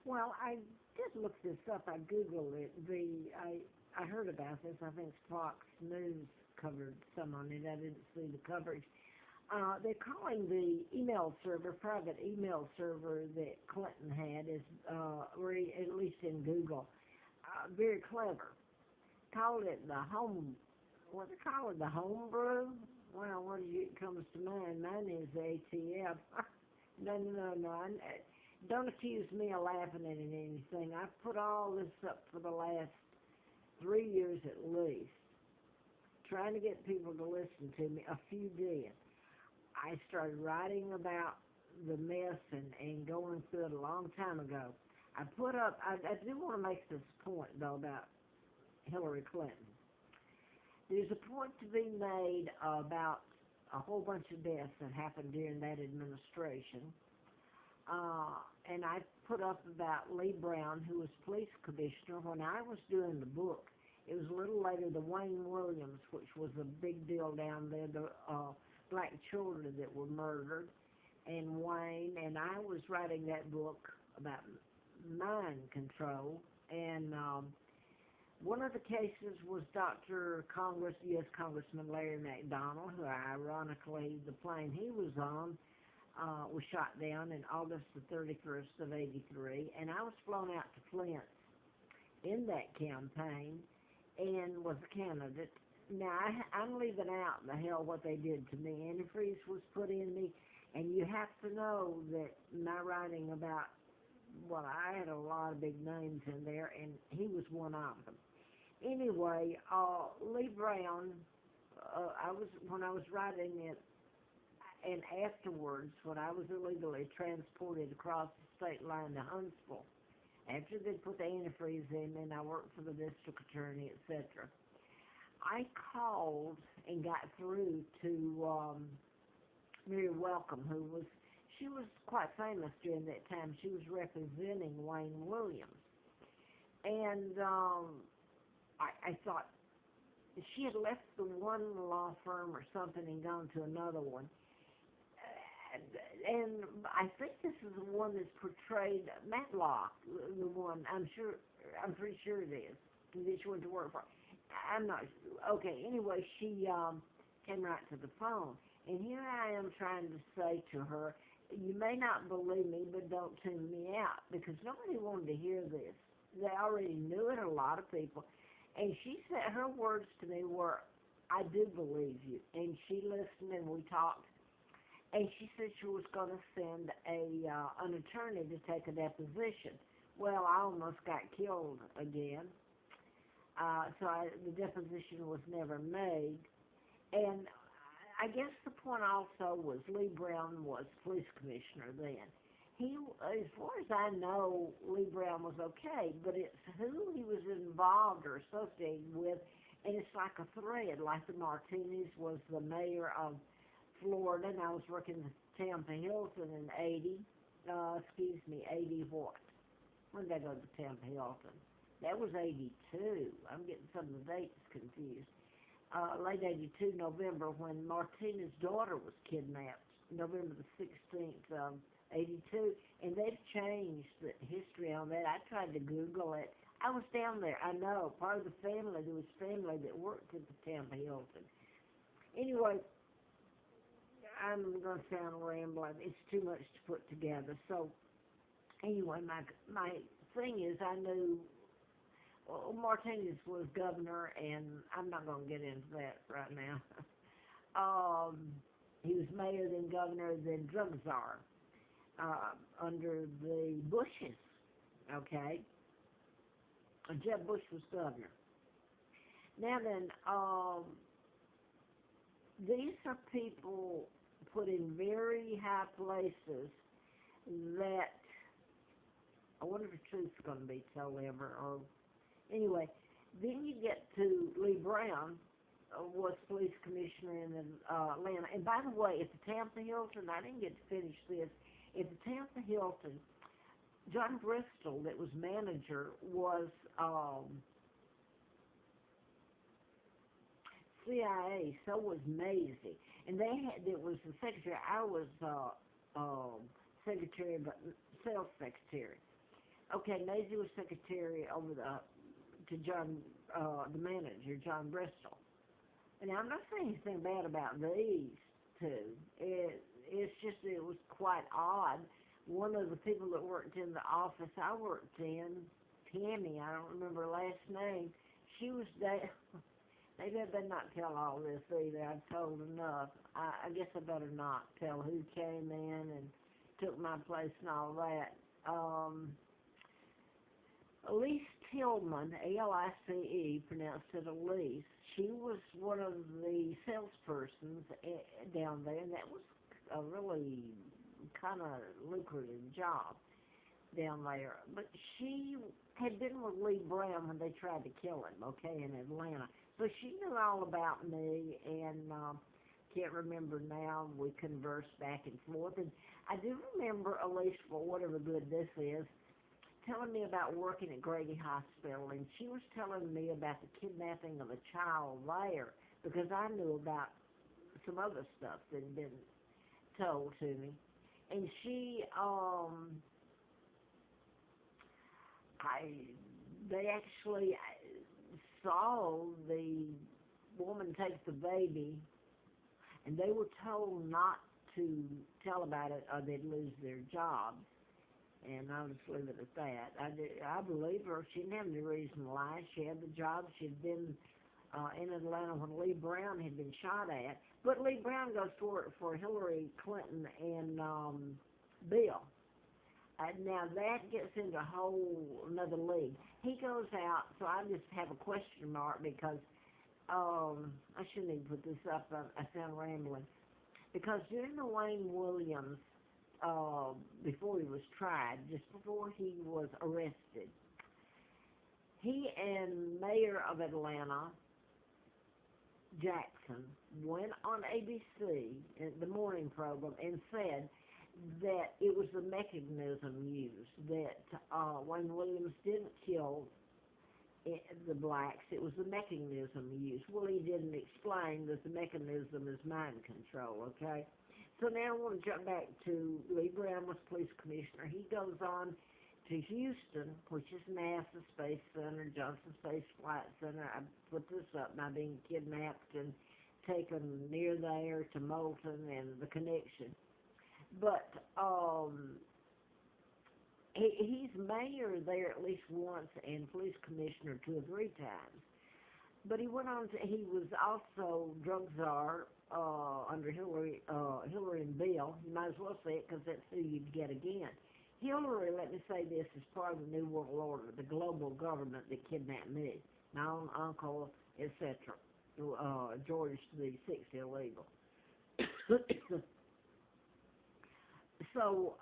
Well, I did look this up. I Googled it. I heard about this. I think Fox News covered some on it. I didn't see the coverage. They're calling the email server, private email server that Clinton had, is, at least in Google, very clever. Called it the home, what they call it, the home brew? Well, comes to mind? Mine is the ATF. No. Don't accuse me of laughing at it or anything. I've put all this up for the last 3 years at least, trying to get people to listen to me. A few did. I started writing about the mess and going through it a long time ago. I do want to make this point, though, about Hillary Clinton. There's a point to be made about a whole bunch of deaths that happened during that administration. And I put up about Lee Brown, who was police commissioner, when I was doing the book. It was a little later, the Wayne Williams, which was a big deal down there, the black children that were murdered, and Wayne, and I was writing that book about mind control, and one of the cases was U.S. Congressman Larry McDonald, who ironically, the plane he was on was shot down in August the 31st of 83, and I was flown out to Flint in that campaign and was a candidate. Now, I'm leaving out the hell what they did to me. Antifreeze was put in me, and you have to know that my writing about, well, I had a lot of big names in there, and he was one of them. Anyway, Lee Brown, when I was writing it, and afterwards, when I was illegally transported across the state line to Huntsville, after they put the antifreeze in, and I worked for the district attorney, etc., I called and got through to Mary Welcome, she was quite famous during that time. She was representing Wayne Williams. And I thought she had left the one law firm or something and gone to another one. And I think this is the one that's portrayed, Matlock, the one, I'm pretty sure it is, that she went to work for. I'm not sure. Okay, anyway, she came right to the phone. And here I am trying to say to her, you may not believe me, but don't tune me out, because nobody wanted to hear this. They already knew it, a lot of people. And she said, her words to me were, I do believe you. And she listened and we talked. And she said she was going to send an attorney to take a deposition. Well, I almost got killed again. So the deposition was never made. And I guess the point also was Lee Brown was police commissioner then. As far as I know, Lee Brown was okay, but it's who he was involved or associated with, and it's like a thread, like the Martinez was the mayor of Florida, and I was working at Tampa Hilton in 80 what? When did I go to Tampa Hilton? That was 82. I'm getting some of the dates confused. Late 82, November, when Martinez's daughter was kidnapped, November the 16th of 82, and they've changed the history on that. I tried to Google it. I was down there. I know, part of the family, there was family that worked at the Tampa Hilton. Anyway, I'm going to sound rambling. It's too much to put together. So, anyway, my thing is, I knew Martinez was governor, and I'm not going to get into that right now. He was mayor, then governor, then drug czar under the Bushes, okay? Jeb Bush was governor. Now then, these are people put in very high places that I wonder if the truth's going to be told ever. Or anyway, then you get to Lee Brown, was police commissioner in Atlanta. And by the way, at the Tampa Hilton, I didn't get to finish this. At the Tampa Hilton, John Bristol, that was manager, was CIA. So was Maisie, and it was the secretary. I was secretary, but sales secretary. Okay, Maisie was secretary over to John, the manager, John Bristol. And I'm not saying anything bad about these two. It's just it was quite odd. One of the people that worked in the office I worked in, Tammy, I don't remember her last name, she was there. Maybe I better not tell all this either. I've told enough. I guess I better not tell who came in and took my place and all that. Elise Tillman, Alice, pronounced it Elise. She was one of the salespersons down there, and that was a really kind of lucrative job down there. But she had been with Lee Brown when they tried to kill him, okay, in Atlanta. So she knew all about me, and can't remember now. We conversed back and forth. And I do remember Elise, for whatever good this is, telling me about working at Grady Hospital, and she was telling me about the kidnapping of a child there, because I knew about some other stuff that had been told to me. And they actually saw the woman take the baby, and they were told not to tell about it or they'd lose their jobs. And I'll just leave it at that. I believe her. She didn't have any reason to lie. She had the job. She'd been in Atlanta when Lee Brown had been shot at. But Lee Brown goes to work for Hillary Clinton and Bill. Now that gets into a whole another league. He goes out, so I just have a question mark because I shouldn't even put this up. I sound rambling. Because during the Wayne Williams, before he was tried, just before he was arrested, he and Mayor of Atlanta, Jackson, went on ABC, the morning program, and said that it was the mechanism used, that Wayne Williams didn't kill the blacks, it was the mechanism used. Well, he didn't explain that the mechanism is mind control, okay? So now I want to jump back to Lee Brown was police commissioner. He goes on to Houston, which is NASA Space Center, Johnson Space Flight Center. I put this up by being kidnapped and taken near there to Moulton and the connection. But he's mayor there at least once and police commissioner 2 or 3 times. But he went on to, he was also drug czar under Hillary and Bill. You might as well say it because that's who you'd get again. Hillary, let me say this, is part of the New World Order, the global government that kidnapped me, my own uncle, etc. George the Sixth illegal. So,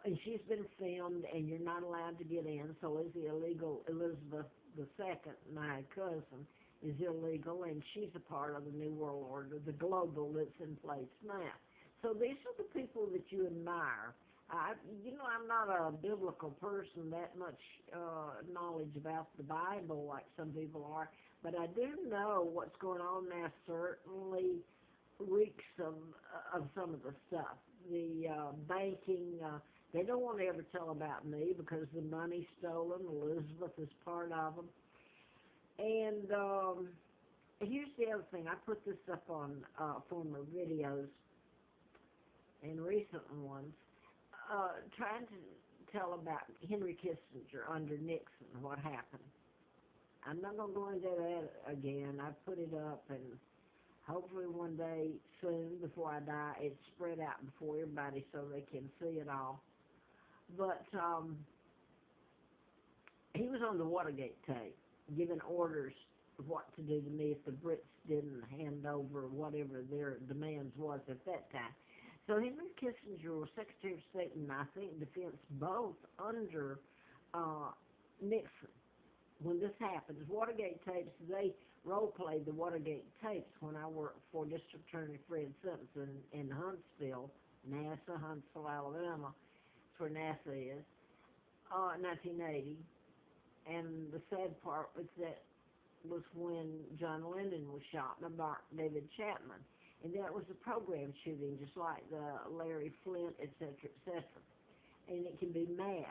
and she's been filmed, and you're not allowed to get in. So is the illegal Elizabeth II, my cousin, is illegal, and she's a part of the New World Order, the global that's in place now. So these are the people that you admire. I'm not a biblical person, that much knowledge about the Bible like some people are, but I do know what's going on now certainly reeks of some of the stuff. The banking, they don't want to ever tell about me because the money's stolen. Elizabeth is part of them. And here's the other thing. I put this up on former videos and recent ones, trying to tell about Henry Kissinger under Nixon, what happened. I'm not going to go into that again. I put it up, and hopefully one day soon, before I die, it's spread out before everybody so they can see it all. But he was on the Watergate tape, giving orders of what to do to me if the Brits didn't hand over whatever their demands was at that time. So Henry Kissinger was Secretary of State and I think Defense both under Nixon. When this happens, Watergate tapes, they role-played the Watergate tapes when I worked for District Attorney Fred Simpson in Huntsville, NASA, Huntsville, Alabama. That's where NASA is, 1980. And the sad part was that was when John Lennon was shot by Mark David Chapman. And that was a program shooting, just like the Larry Flint, et cetera, et cetera. And it can be mass.